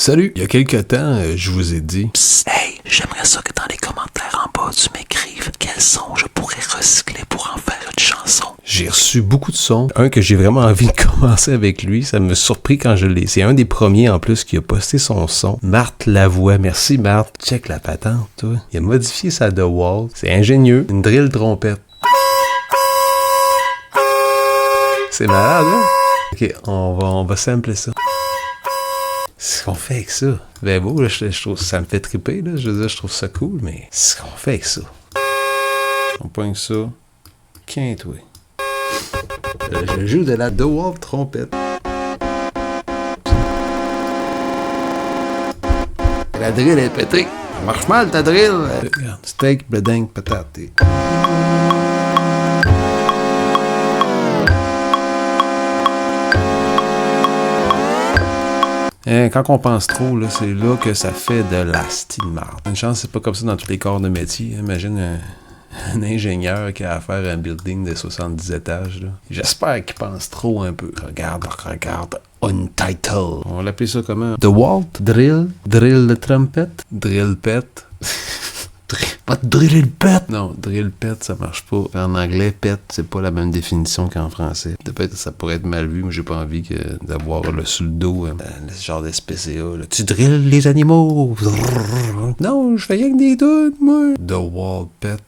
Salut! Il y a quelque temps, je vous ai dit... Psst, hey, j'aimerais ça que dans les commentaires en bas, tu m'écrives quels sons je pourrais recycler pour en faire une chanson. J'ai reçu beaucoup de sons. Un que j'ai vraiment envie de commencer avec lui, ça m'a surpris quand je l'ai. C'est un des premiers en plus qui a posté son son. Marthe Lavoie. Merci Marthe. Check la patente, toi. Il a modifié sa DeWalt. C'est ingénieux. Une drill trompette. C'est malade, hein? Ok, on va sampler ça. C'est ce qu'on fait avec ça. Ben beau, là, je trouve ça me fait triper, là. Je veux dire, je trouve ça cool, mais c'est ce qu'on fait avec ça. On pogne ça. Quinte, oui. Je joue de la DeWalt trompette. La drill est pétée. Ça marche mal, ta drill. Regarde, steak, bleding, patate. Quand on pense trop, là, c'est là que ça fait de la style marde. Une chance, c'est pas comme ça dans tous les corps de métier. Imagine un ingénieur qui a à faire un building de 70 étages. Là. J'espère qu'il pense trop un peu. Regarde, Untitled. On va l'appeler ça comment? DeWalt, drill de trompette, drill pet. Pas de drill pet! Non, drill pet, ça marche pas. En anglais, pet, c'est pas la même définition qu'en français. Peut-être que ça pourrait être mal vu, mais j'ai pas envie d'avoir le sous le dos, ce genre d'SPCA. Là. Tu drilles les animaux! Non, je fais rien que des tunes, moi! DeWalt pet.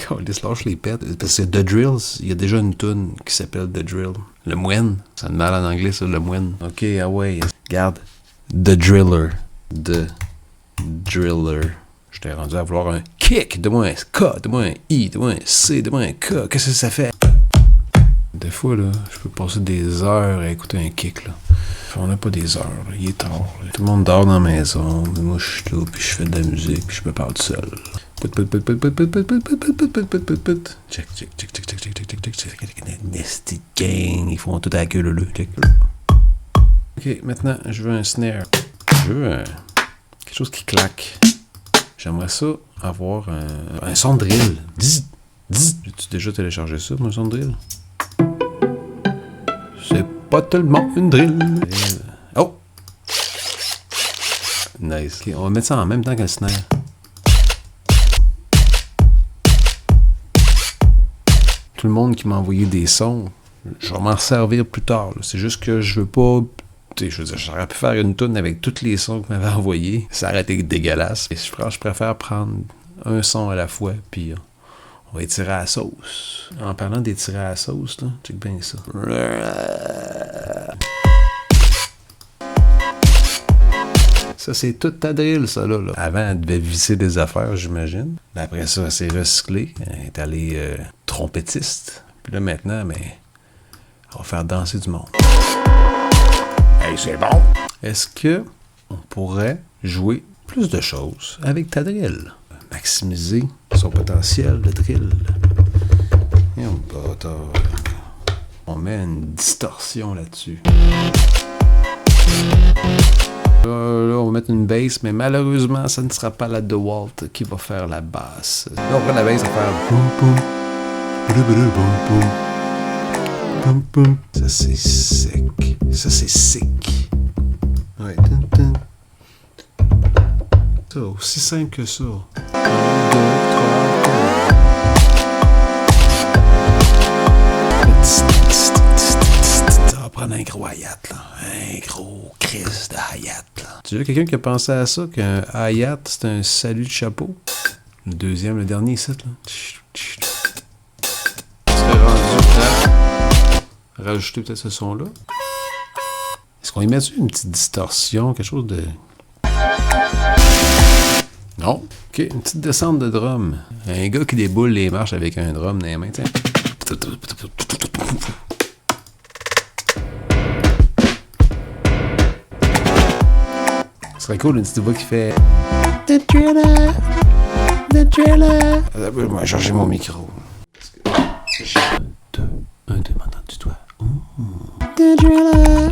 Quand on se lâche les pets. Parce que The Drills, il y a déjà une tune qui s'appelle The Drill. Le moine. Ça me mal en anglais, ça, le moine. Ok, ah ouais. Regarde. The Driller. The Driller. J'étais rendu à vouloir un kick, donne-moi un K, donne-moi un I, donne-moi un C, donne-moi un K. Qu'est-ce que ça fait? Des fois, là, je peux passer des heures à écouter un kick, là. On n'a pas des heures, là. Il est tard. Là. Tout le monde dort dans la maison, mais moi, je suis là, puis je fais de la musique, puis je me parle tout seul. Check. Nasty gang, ils font tout à la queue, là. Ok, maintenant, je veux un snare. Je veux quelque chose qui claque. J'aimerais ça avoir un son de drill. J'ai-tu déjà téléchargé ça, mon son de drill? C'est pas tellement une drill. Oh! Nice. Okay, on va mettre ça en même temps que le snare. Tout le monde qui m'a envoyé des sons, je vais m'en servir plus tard. Là. C'est juste que je veux pas... Je veux dire, j'aurais pu faire une toune avec tous les sons que m'avait envoyés. Ça aurait été dégueulasse. Et je préfère prendre un son à la fois, puis on va étirer à la sauce. En parlant d'étirer à la sauce, là, check bien ça. Ça, c'est toute ta drill, ça, là. Avant, elle devait visser des affaires, j'imagine. Mais après ça, elle s'est recyclée. Elle est allée trompettiste. Puis là, maintenant, mais on va faire danser du monde. Hey, c'est bon! Est-ce que on pourrait jouer plus de choses avec ta drill? Maximiser son potentiel de drill. Et on met une distorsion là-dessus. Là, on va mettre une bass, mais malheureusement, ça ne sera pas la DeWalt qui va faire la basse. Là, on prend la bass, on va faire boum boum. Boum boum. Ça, c'est sec. Ça, c'est sick. Ouais. Ça, aussi simple que ça. 1, 2, 3, 4. Ça va prendre un gros hi-hat, là. Un gros crise de hi-hat, là. Tu vois quelqu'un qui a pensé à ça, qu'un hi-hat, c'est un salut de chapeau? Le deuxième, le dernier, c'est là. Tu serais rendu à rajouter peut-être ce son-là. Est-ce qu'on y met une petite distorsion, quelque chose de... Non. OK, une petite descente de drum. Un gars qui déboule les marches avec un drum dans les mains, tiens. Ce serait cool, une petite voix qui fait... The Driller. Moi, j'ai changé mon micro. 2, 1, 2, m'entends-tu-toi? The Driller.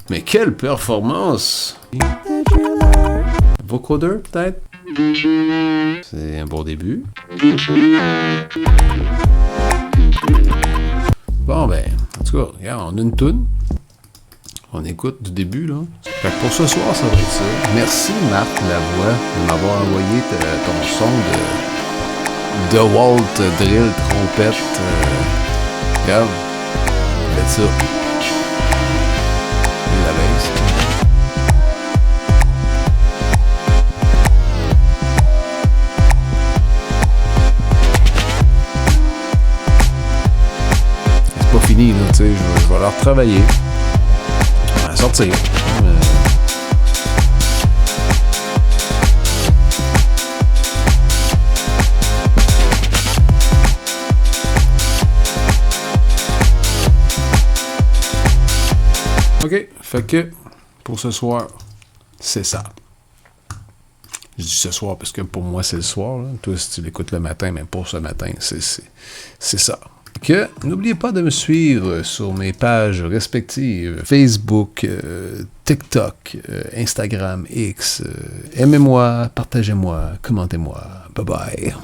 Mais quelle performance! Vocoder, peut-être? C'est un bon début. Bon, ben, en tout cas, regarde, on a une toune. On écoute du début, là. Fait que pour ce soir, ça va être ça. Merci, Marc Lavoie, de m'avoir envoyé ton son de Walt, drill, trompette. Regarde, faites ça. La baisse. C'est pas fini, là, tu sais, je vais leur travailler. Je vais sortir. OK, fait que pour ce soir, c'est ça. Je dis ce soir parce que pour moi, c'est le soir. Là. Toi, si tu l'écoutes le matin, mais pour ce matin, c'est ça. Que n'oubliez pas de me suivre sur mes pages respectives, Facebook, TikTok, Instagram, X. Aimez-moi, partagez-moi, commentez-moi. Bye bye.